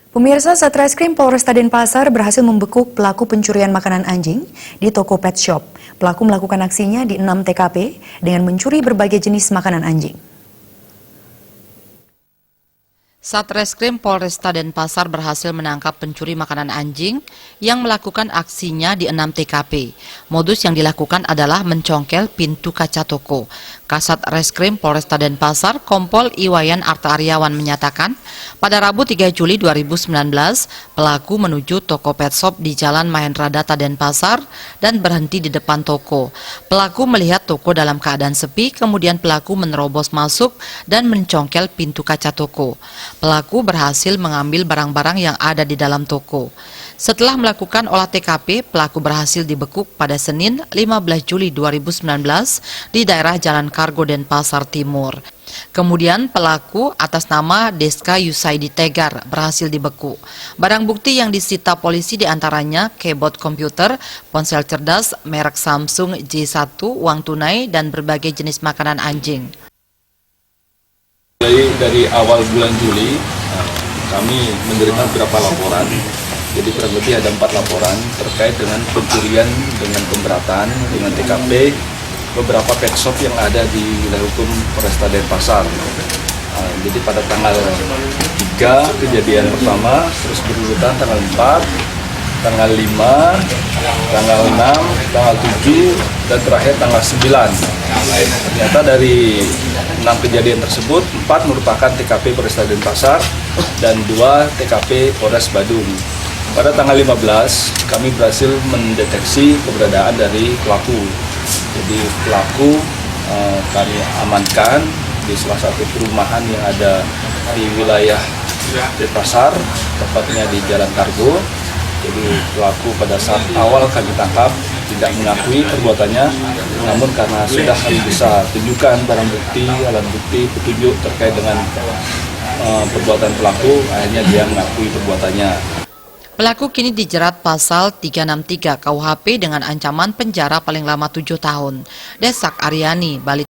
Pemirsa, Satreskrim Polresta Denpasar berhasil membekuk pelaku pencurian makanan anjing di toko pet shop. Pelaku melakukan aksinya di 6 TKP dengan mencuri berbagai jenis makanan anjing. Satreskrim Polresta Denpasar berhasil menangkap pencuri makanan anjing yang melakukan aksinya di 6 TKP. Modus yang dilakukan adalah mencongkel pintu kaca toko. Kasat Reskrim Polresta Denpasar, Kompol Iwayan Arta Aryawan menyatakan, pada Rabu 3 Juli 2019, pelaku menuju toko pet shop di Jalan Mahendra Data Denpasar dan berhenti di depan toko. Pelaku melihat toko dalam keadaan sepi, kemudian pelaku menerobos masuk dan mencongkel pintu kaca toko. Pelaku berhasil mengambil barang-barang yang ada di dalam toko. Setelah melakukan olah TKP, pelaku berhasil dibekuk pada Senin 15 Juli 2019 di daerah Jalan Kargo Denpasar Timur. Kemudian pelaku atas nama Deska Yusaidi Tegar berhasil dibekuk. Barang bukti yang disita polisi diantaranya keyboard komputer, ponsel cerdas, merek Samsung J1, uang tunai, dan berbagai jenis makanan anjing. Dari awal bulan Juli, kami menerima beberapa laporan. Jadi kurang lebih ada 4 laporan terkait dengan pencurian dengan pemberatan dengan TKP beberapa pet shop yang ada di wilayah hukum Polresta Denpasar. Jadi pada tanggal 3 kejadian pertama, terus berurutan tanggal 4, tanggal 5, tanggal 6, tanggal 7, dan terakhir tanggal 9. Ternyata dari 6 kejadian tersebut, 4 merupakan TKP Polresta Denpasar dan 2 TKP Polres Badung. Pada tanggal 15, kami berhasil mendeteksi keberadaan dari pelaku. Jadi pelaku kami amankan di salah satu perumahan yang ada di wilayah Denpasar, tepatnya di Jalan Kargo. Jadi pelaku pada saat awal kami tangkap tidak mengakui perbuatannya, namun karena sudah kami bisa tunjukkan barang bukti, alat bukti, petunjuk terkait dengan perbuatan pelaku, akhirnya dia mengakui perbuatannya. Pelaku kini dijerat pasal 363 KUHP dengan ancaman penjara paling lama 7 tahun. Desak Aryani, Bali.